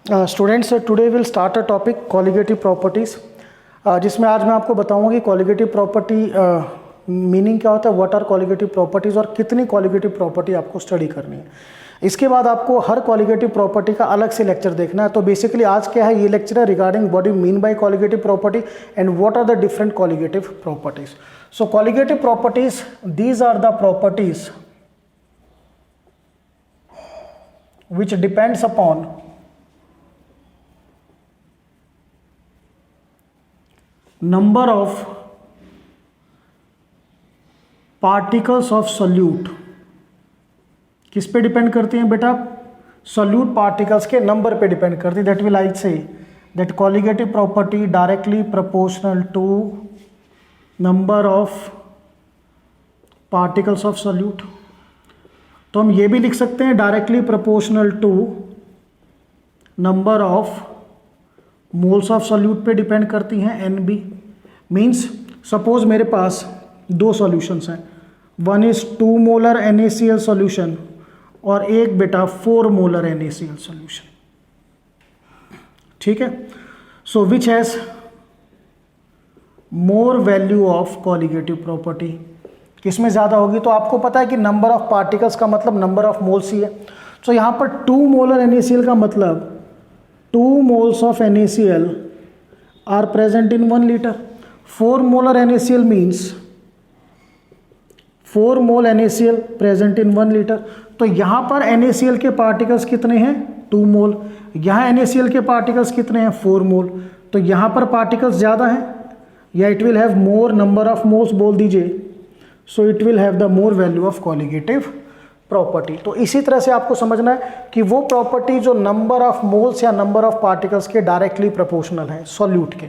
Students, today will start a topic colligative properties, जिसमें आज मैं आपको बताऊंगा कि कॉलिगेटिव प्रॉपर्टी मीनिंग क्या होता है, व्हाट आर कॉलिगेटिव प्रॉपर्टीज़ और कितनी कॉलिगेटिव प्रॉपर्टी आपको स्टडी करनी है। इसके बाद आपको हर कॉलिगेटिव प्रॉपर्टी का अलग से लेक्चर देखना है। तो बेसिकली आज क्या है, ये लेक्चर है regarding what you mean by colligative property and what are the different colligative properties. So colligative properties, these are the properties which depends upon number of particles of solute। किस पे depend करती हैं बेटा? Solute particles के number पे depend करती है। That will I say that colligative property directly proportional to number of particles of solute. तो हम ये भी लिख सकते हैं directly proportional to number of moles of solute पे डिपेंड करती हैं। NB मीन्स सपोज मेरे पास दो सॉल्यूशंस हैं, one is 2 molar NaCl solution और एक बेटा 4 मोलर NaCl सॉल्यूशन। ठीक है, so which has more value of colligative property, किसमें ज़्यादा होगी? तो आपको पता है कि नंबर ऑफ पार्टिकल्स का मतलब नंबर ऑफ मोल्स ही है। तो यहाँ पर 2 मोलर NaCl का मतलब 2 moles of NaCl are present in 1 litre. 4 molar NaCl means 4 mole NaCl present in 1 litre. तो यहाँ पर NaCl के पार्टिकल्स कितने हैं? 2 मोल। यहाँ NaCl के पार्टिकल्स कितने हैं? 4 मोल। तो यहाँ पर पार्टिकल्स ज़्यादा हैं या it will have more number of moles, बोल दीजिए। So it will have the more value of colligative property. तो इसी तरह से आपको समझना है कि वो प्रॉपर्टी जो नंबर ऑफ मोल्स या नंबर ऑफ पार्टिकल्स के डायरेक्टली प्रोपोर्शनल है सॉल्यूट के।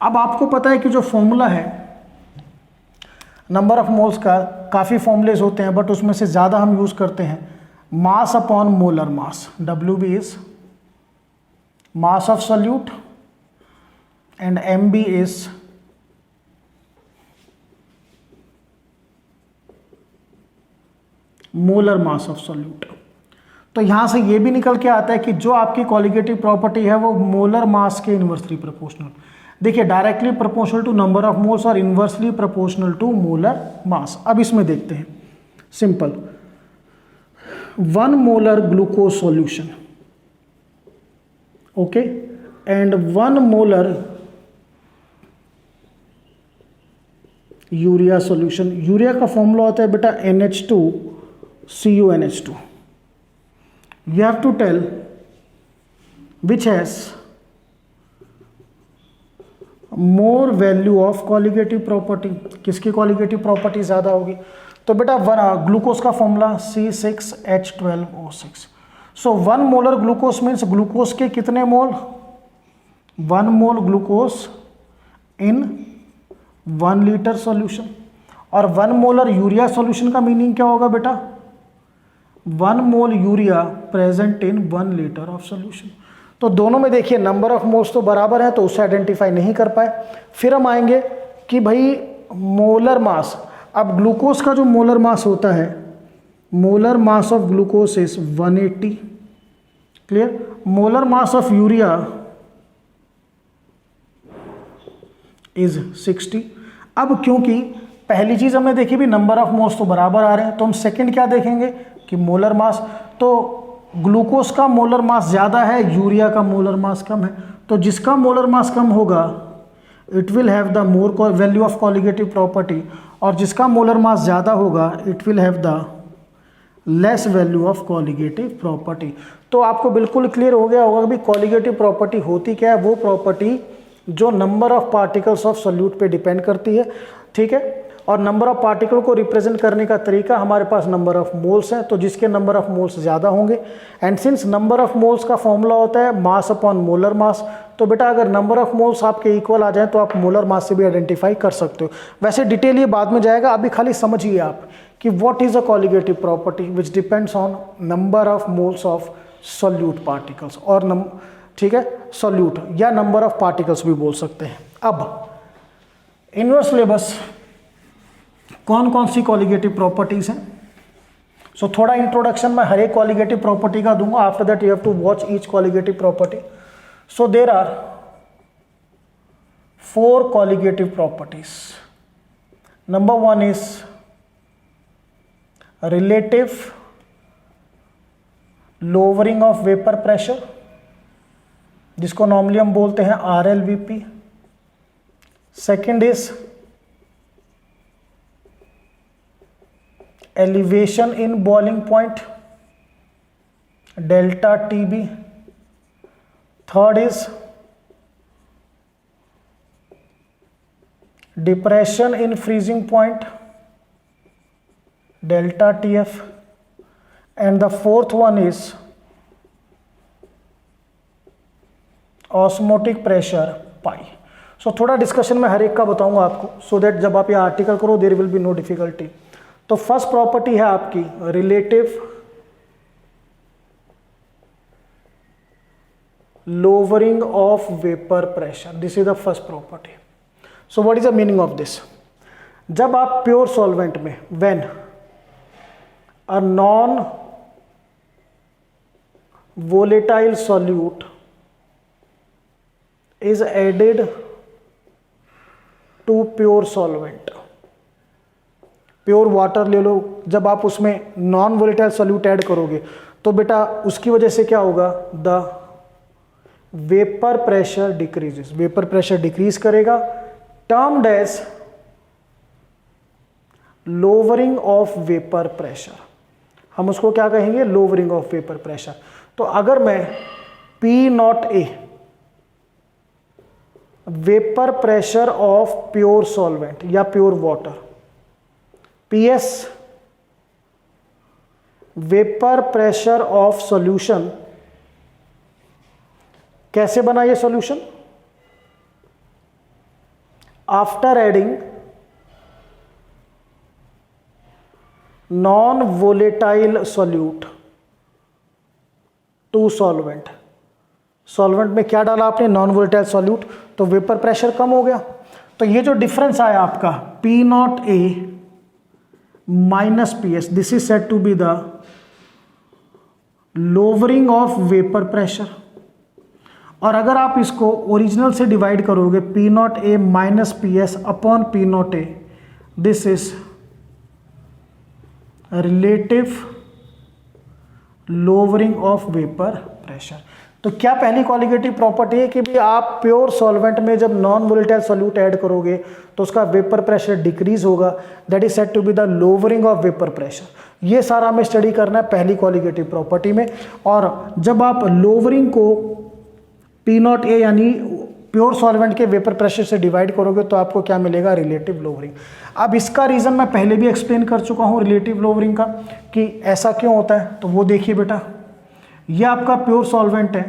अब आपको पता है कि जो फॉर्मूला है नंबर ऑफ मोल्स का, काफ़ी फॉर्मूलेज होते हैं बट उसमें से ज़्यादा हम यूज़ करते हैं mass upon molar mass. WB is mass of solute and MB is molar mass of solute. तो यहां से ये भी निकल के आता है कि जो आपकी कॉलिगेटिव प्रॉपर्टी है वो मोलर मास के इन्वर्सली प्रोपोर्शनल। देखिए, directly proportional to number of moles और inversely proportional to molar mass. अब इसमें देखते हैं, simple 1 molar glucose solution, okay, and 1 molar urea solution. Urea का फॉर्मूला होता है बेटा NH2CuNH2। You have to tell which has more value of colligative property। किसकी कॉलिगेटिव प्रॉपर्टी ज़्यादा होगी? तो बेटा ग्लूकोज का formula C6H12O6। So 1 molar glucose means glucose के कितने mole? 1 mole glucose in 1 litre solution. और 1 मोलर यूरिया सॉल्यूशन का मीनिंग क्या होगा बेटा? 1 mole urea present in 1 litre of solution. तो दोनों में देखिए नंबर ऑफ मोल्स तो बराबर है, तो उससे आइडेंटिफाई नहीं कर पाए। फिर हम आएंगे कि भाई मोलर मास। अब ग्लूकोज का जो मोलर मास होता है, molar mass of glucose is 180, clear. Molar mass of urea is 60। अब क्योंकि पहली चीज हमने देखी भी नंबर ऑफ मोल्स तो बराबर आ रहे हैं, तो हम सेकंड क्या देखेंगे कि मोलर मास। तो ग्लूकोज का मोलर मास ज़्यादा है, यूरिया का मोलर मास कम है। तो जिसका मोलर मास कम होगा it will have the more value of colligative property, और जिसका मोलर मास ज़्यादा होगा it will have the less value of colligative property. तो आपको बिल्कुल क्लियर हो गया होगा कि कॉलिगेटिव प्रॉपर्टी होती क्या है। वो प्रॉपर्टी जो number of particles of solute पे डिपेंड करती है, ठीक है। और नंबर ऑफ पार्टिकल को रिप्रेजेंट करने का तरीका, हमारे पास नंबर ऑफ मोल्स हैं, तो जिसके नंबर ऑफ मोल्स ज़्यादा होंगे। And since number of moles का फॉर्मूला होता है मास अपॉन मोलर मास, तो बेटा अगर नंबर ऑफ मोल्स आपके इक्वल आ जाए तो आप मोलर मास से भी आइडेंटिफाई कर सकते हो। वैसे डिटेल ये बाद में जाएगा, अभी खाली समझिए आप कि what is a colligative property which depends on number of moles of solute particles, और ठीक है, सोल्यूट या नंबर ऑफ पार्टिकल्स भी बोल सकते हैं। अब इनवर्स सिलेबस कौन कौन सी कॉलिगेटिव प्रॉपर्टीज हैं? सो थोड़ा इंट्रोडक्शन मैं हर एक कॉलिगेटिव प्रॉपर्टी का दूंगा. After that you have to watch each colligative property. So there are 4 colligative properties. Number 1 is relative lowering of vapor pressure, जिसको नॉर्मली हम बोलते हैं RLVP. Second is elevation in boiling point, delta TB. Third is depression in freezing point, delta TF. And the fourth one is osmotic pressure pi. So थोड़ा discussion में हर एक का बताऊंगा आपको, so that जब आप ये आर्टिकल करो there will be no difficulty. तो फर्स्ट प्रॉपर्टी है आपकी relative lowering of vapor pressure. This is the first property. So what is the meaning of this? जब आप प्योर सॉल्वेंट में when a non volatile solute is added to pure solvent, pure water ले लो, जब आप उसमें non volatile solute add करोगे तो बेटा उसकी वजह से क्या होगा, the vapour pressure decreases, vapour pressure decrease करेगा, termed as lowering of vapour pressure. हम उसको क्या कहेंगे, लोवरिंग ऑफ वेपर प्रेशर. तो अगर मैं P0A vapour pressure of pure solvent या pure water, PS vapour pressure of solution, कैसे बना ये solution, after adding non volatile solute to solvent. Solvent में क्या डाला आपने, नॉन वोलेटाइल सॉल्यूट, तो वेपर प्रेशर कम हो गया. तो ये जो डिफरेंस आया आपका P0A minus PS, this is said to be the lowering of vapour pressure. और अगर आप इसको ओरिजिनल से डिवाइड करोगे P0A minus PS upon P0A, this is relative lowering of vapour pressure. तो क्या पहली कॉलिगेटिव प्रॉपर्टी है कि भी आप प्योर सॉल्वेंट में जब नॉन वोलेटाइल सॉल्यूट ऐड करोगे तो उसका वेपर प्रेशर डिक्रीज होगा, that is said to be the lowering of vapour pressure. ये सारा हमें स्टडी करना है पहली कॉलिगेटिव प्रॉपर्टी में. और जब आप लोवरिंग को P0A यानी प्योर सॉल्वेंट के वेपर प्रेशर से डिवाइड करोगे तो आपको क्या मिलेगा, रिलेटिव लोवरिंग. अब इसका रीज़न मैं पहले भी एक्सप्लेन कर चुका हूँ रिलेटिव लोवरिंग का, कि ऐसा क्यों होता है. तो वो देखिए बेटा, ये आपका प्योर सॉल्वेंट है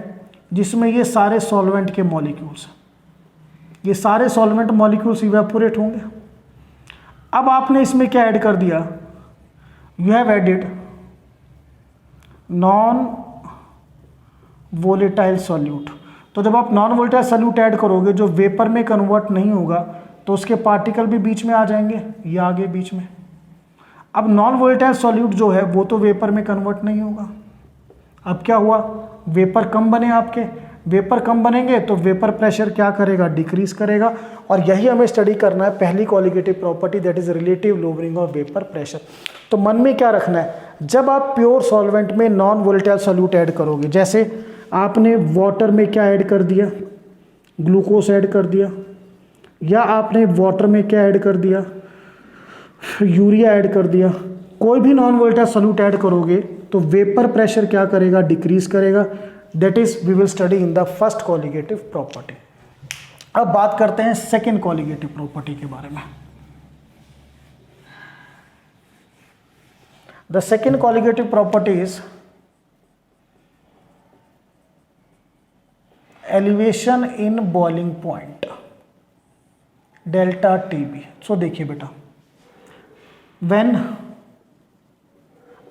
जिसमें ये सारे सॉल्वेंट के मॉलिक्यूल्स, ये सारे सॉल्वेंट मॉलिक्यूल्स इवेपोरेट होंगे. अब आपने इसमें क्या ऐड कर दिया, you have added non volatile solute. तो जब आप नॉन वोलेटाइल सॉल्यूट ऐड करोगे जो वेपर में कन्वर्ट नहीं होगा तो उसके पार्टिकल भी बीच में आ जाएंगे, ये आगे बीच में. अब नॉन वोलेटाइल सॉल्यूट जो है वो तो वेपर में कन्वर्ट नहीं होगा. अब क्या हुआ, वेपर कम बने आपके, वेपर कम बनेंगे तो वेपर प्रेशर क्या करेगा, डिक्रीज करेगा. और यही हमें स्टडी करना है पहली colligative property, that is relative lowering of vapour pressure. तो मन में क्या रखना है, जब आप प्योर सॉल्वेंट में नॉन वोलेटाइल सॉल्यूट ऐड करोगे, जैसे आपने वाटर में क्या ऐड कर दिया, ग्लूकोज ऐड कर दिया, या आपने वाटर में क्या ऐड कर दिया, यूरिया ऐड कर दिया, कोई भी नॉन वोलेटाइल सॉल्यूट ऐड करोगे तो वेपर प्रेशर क्या करेगा, डिक्रीज करेगा. That is we will study in the first colligative property. अब बात करते हैं सेकेंड कॉलिगेटिव प्रॉपर्टी के बारे में. The second colligative property is elevation in boiling point, delta TB. सो देखिए बेटा, when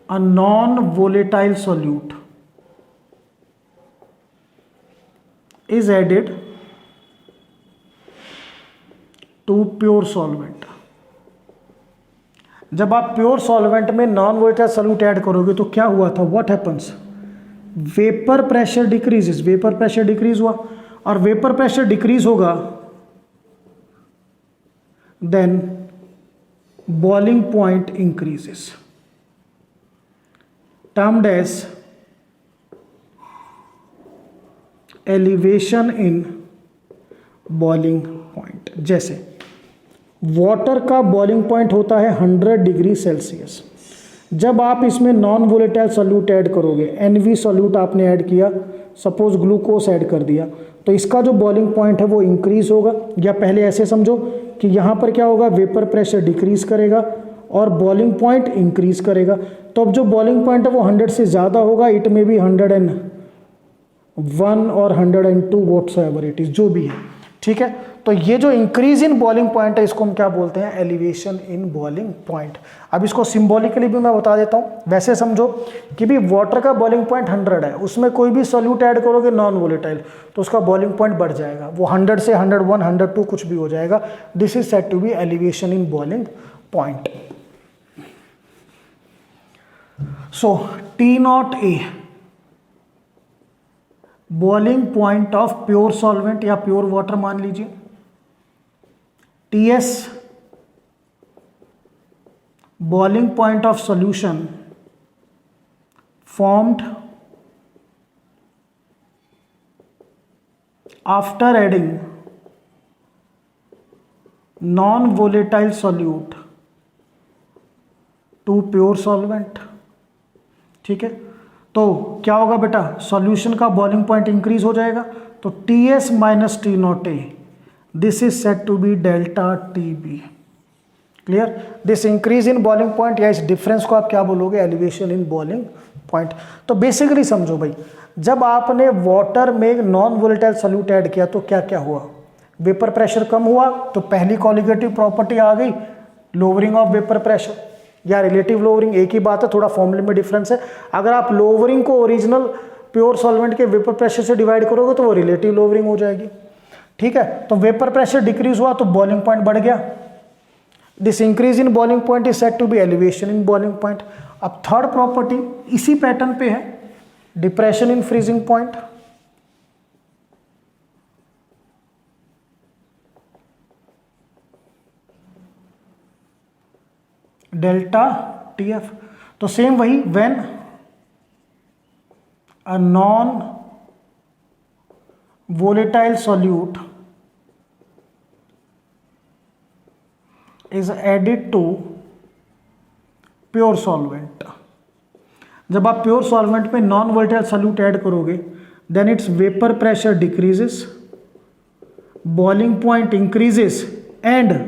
a non-volatile solute is added to pure solvent, जब आप प्योर सॉल्वेंट में नॉन वोलेटाइल सॉल्यूट ऐड करोगे तो क्या हुआ था, what happens, vapour pressure decreases, vapour pressure decrease हुआ, और वेपर प्रेशर डिक्रीज होगा then boiling point increases, termed as elevation in boiling point. जैसे वाटर का बॉइलिंग पॉइंट होता है 100 डिग्री सेल्सियस, जब आप इसमें नॉन वोलेटाइल सॉल्यूट ऐड करोगे, एनवी सॉल्यूट आपने ऐड किया, सपोज ग्लूकोज ऐड कर दिया, तो इसका जो बॉइलिंग पॉइंट है वो इंक्रीज होगा, या पहले ऐसे समझो कि यहाँ पर क्या होगा, वेपर प्रेशर डिक्रीज करेगा और बॉइलिंग पॉइंट इंक्रीज करेगा। तो अब जो बॉइलिंग पॉइंट है वो 100 से ज़्यादा होगा, इट में बी 101 और 102 व्हाटसोएवर इट इज, जो भी है, ठीक है। तो ये जो इंक्रीज इन बॉइलिंग पॉइंट है इसको हम क्या बोलते हैं, एलिवेशन इन बॉइलिंग पॉइंट। अब इसको सिंबॉलिकली भी मैं बता देता हूँ। वैसे समझो कि भी वाटर का बॉइलिंग पॉइंट 100 है, उसमें कोई भी सॉल्यूट ऐड करोगे नॉन वोलेटाइल तो उसका बॉइलिंग पॉइंट बढ़ जाएगा, वो 100 से 101 102 कुछ भी हो जाएगा। This is said to be elevation in boiling point. So T0A boiling point of pure solvent या प्योर वाटर मान लीजिए, TS boiling point of solution formed after adding non volatile solute to pure solvent, ठीक है। तो क्या होगा बेटा, solution का बॉइलिंग पॉइंट इंक्रीज हो जाएगा, तो TS minus T0A, this is said to be delta TB। Clear, this increase in boiling point या इस डिफरेंस को आप क्या बोलोगे, एलिवेशन इन बॉइलिंग पॉइंट। तो बेसिकली समझो भाई, जब आपने वाटर में नॉन वोलेटाइल सॉल्यूट ऐड किया तो क्या क्या हुआ, वेपर प्रेशर कम हुआ, तो पहली कॉलिगेटिव प्रॉपर्टी आ गई, लोअरिंग ऑफ वेपर प्रेशर या रिलेटिव लोअरिंग, एक ही बात है, थोड़ा फॉर्मूले में डिफरेंस है। अगर आप लोअरिंग को ओरिजिनल प्योर सॉल्वेंट के वेपर प्रेशर से डिवाइड करोगे तो वो रिलेटिव लोअरिंग हो जाएगी, ठीक है। तो वेपर प्रेशर डिक्रीज हुआ तो बॉइलिंग पॉइंट बढ़ गया, this increase in boiling point is said to be elevation in boiling point. अब थर्ड प्रॉपर्टी इसी पैटर्न पे है, depression in freezing point. Delta TF, तो सेम वही, when a non volatile solute is added to pure solvent, जब आप pure solvent में non volatile solute add करोगे then its vapour pressure decreases, boiling point increases and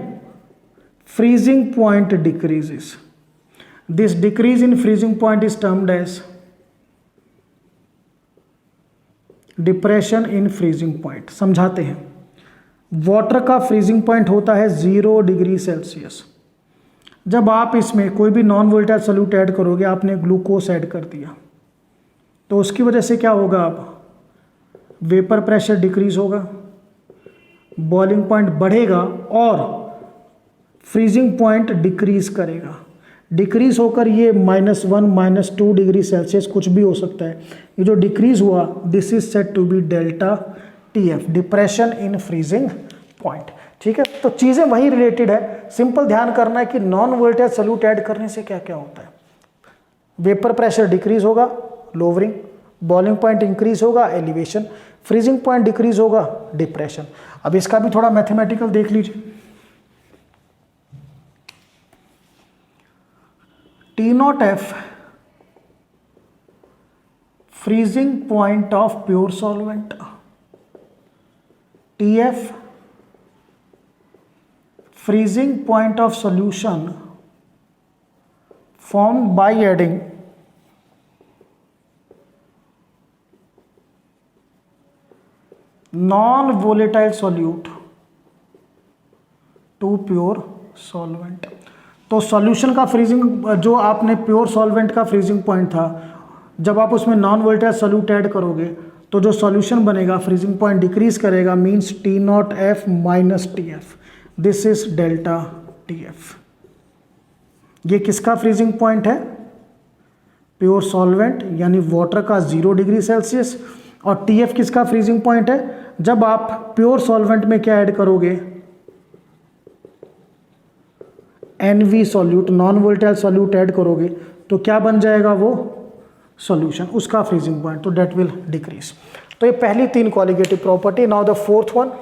freezing point decreases. This decrease in freezing point is termed as depression in freezing point. समझाते हैं, water का freezing point होता है 0 degree Celsius. जब आप इसमें कोई भी नॉन वोलेटाइल सॉल्यूट ऐड करोगे, आपने ग्लूकोज ऐड कर दिया तो उसकी वजह से क्या होगा, अब वेपर प्रेशर डिक्रीज होगा, बॉइलिंग पॉइंट बढ़ेगा और फ्रीजिंग पॉइंट डिक्रीज करेगा। डिक्रीज होकर ये -1 -2 डिग्री सेल्सियस कुछ भी हो सकता है। ये जो डिक्रीज हुआ this is said to be delta TF, depression in freezing point, ठीक है। तो चीज़ें वही रिलेटेड है, सिंपल ध्यान करना है कि नॉन वोलेटाइल सॉल्यूट ऐड करने से क्या क्या होता है, वेपर प्रेशर डिक्रीज होगा, लोअरिंग, बॉइलिंग पॉइंट इंक्रीज होगा, एलिवेशन, फ्रीजिंग पॉइंट डिक्रीज होगा, डिप्रेशन। अब इसका भी थोड़ा मैथमेटिकल देख लीजिए। T0F freezing point of pure solvent, TF freezing point of solution formed by adding non volatile solute to pure solvent। तो सॉल्यूशन का फ्रीजिंग, जो आपने प्योर सॉल्वेंट का फ्रीजिंग पॉइंट था, जब आप उसमें नॉन वोलेटाइल सॉल्यूट ऐड करोगे तो जो सॉल्यूशन बनेगा फ्रीजिंग पॉइंट डिक्रीज करेगा, means T0F minus TF, this is delta TF। ये किसका फ्रीजिंग पॉइंट है? प्योर सॉल्वेंट यानी वाटर का 0 डिग्री सेल्सियस। और TF किसका फ्रीजिंग पॉइंट है? जब आप प्योर सॉल्वेंट में क्या ऐड करोगे? NV solute, non volatile solute add करोगे तो क्या बन जाएगा वो? सॉल्यूशन, उसका फ्रीजिंग पॉइंट, तो डेट विल डिक्रीज। तो ये पहली 3 qualitative property. Now the fourth one,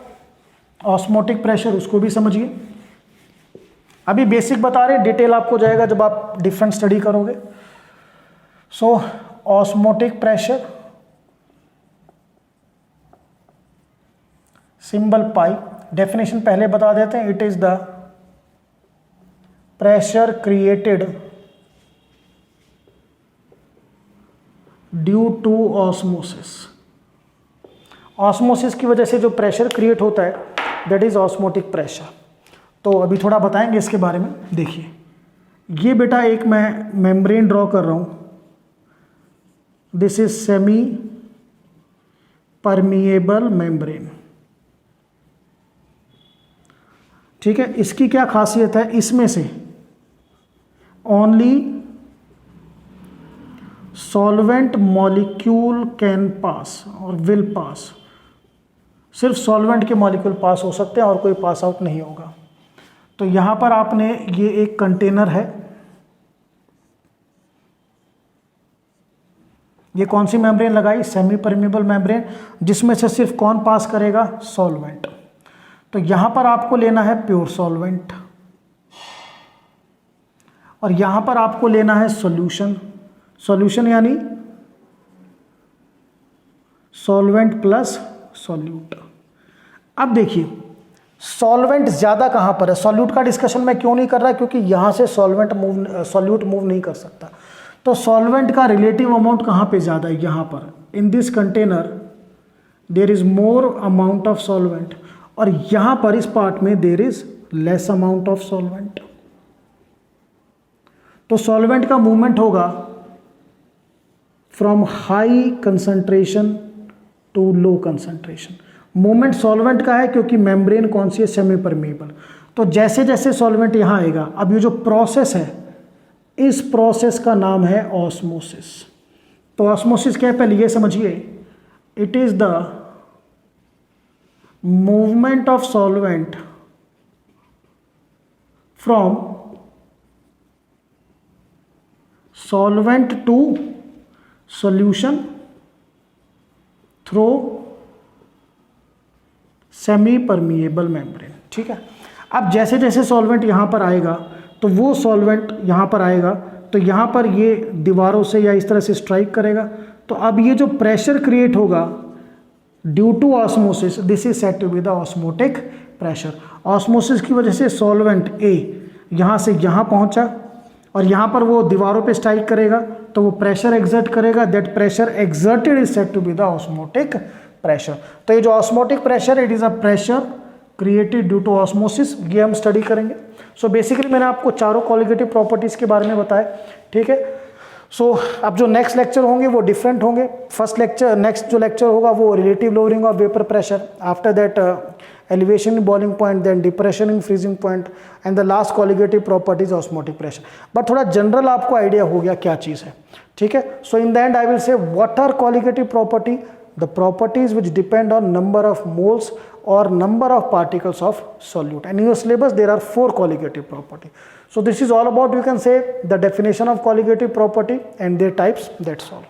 osmotic pressure, उसको भी समझिए। अभी बेसिक बता रहे, डिटेल आपको जाएगा जब आप डिफरेंट स्टडी करोगे। So osmotic pressure, symbol pi, definition पहले बता देते हैं। It is the pressure created due to osmosis. Osmosis की वजह से जो प्रेशर क्रिएट होता है दैट इज ऑस्मोटिक प्रेशर। तो अभी थोड़ा बताएंगे इसके बारे में। देखिए, ये बेटा एक मैं मेम्ब्रेन ड्रॉ कर रहा हूं। This is semi permeable membrane, ठीक है। इसकी क्या खासियत है? इसमें से only solvent molecule can pass और विल पास। सिर्फ सॉल्वेंट के मॉलिक्यूल पास हो सकते हैं और कोई पास आउट नहीं होगा। तो यहां पर आपने ये एक कंटेनर है, ये कौन सी मेम्ब्रेन लगाई? सेमी परमिएबल मेम्ब्रेन, जिसमें से सिर्फ कौन पास करेगा? सॉल्वेंट। तो यहां पर आपको लेना है प्योर सॉल्वेंट और यहां पर आपको लेना है सॉल्यूशन। सॉल्यूशन यानी सॉल्वेंट प्लस सॉल्यूट। अब देखिए, सॉल्वेंट ज्यादा कहां पर है? सॉल्यूट का डिस्कशन मैं क्यों नहीं कर रहा? क्योंकि यहां से सॉल्यूट मूव नहीं कर सकता। तो सॉल्वेंट का रिलेटिव अमाउंट कहां पे ज्यादा है? यहां पर। In this container there is more amount of solvent और यहां पर इस पार्ट में there is less amount of solvent. तो सॉल्वेंट का मूवमेंट होगा from high concentration to low concentration. Movement solvent का है क्योंकि मेम्ब्रेन कौन सी है? Semi permeable. तो जैसे जैसे सॉल्वेंट यहां आएगा, अब ये जो प्रोसेस है, इस प्रोसेस का नाम है ऑस्मोसिस। तो ऑस्मोसिस क्या है पहले ये समझिए। It is the movement of solvent from solvent to solution through semi permeable membrane, ठीक है। अब जैसे जैसे सॉल्वेंट यहां पर आएगा तो वो सॉल्वेंट यहां पर आएगा तो यहां पर ये दीवारों से या इस तरह से स्ट्राइक करेगा। तो अब ये जो प्रेशर क्रिएट होगा due to osmosis, this is said to be the osmotic pressure. Osmosis की वजह से सॉल्वेंट ए यहां से यहां पहुंचा और यहां पर वो दीवारों पे स्ट्राइक करेगा तो वो प्रेशर एक्सर्ट करेगा। That pressure exerted is said to be the osmotic pressure. तो ये जो osmotic pressure, it is a pressure created due to osmosis, ये हम स्टडी करेंगे। सो बेसिकली मैंने आपको चारों क्वालिटेटिव प्रॉपर्टीज के बारे में बताया, ठीक है। सो अब जो नेक्स्ट लेक्चर होंगे वो डिफरेंट होंगे। नेक्स्ट जो लेक्चर होगा वो relative lowering of vapour pressure, after that elevation in boiling point, then depression in freezing point and the last qualitative properties osmotic pressure. But थोड़ा जनरल आपको आइडिया हो गया क्या चीज़ है, ठीक है। So in the end I will say what are qualitative property, the properties which depend on number of moles or number of particles of solute, and in your syllabus there are 4 qualitative property. So this is all about, you can say, the definition of qualitative property and their types. That's all.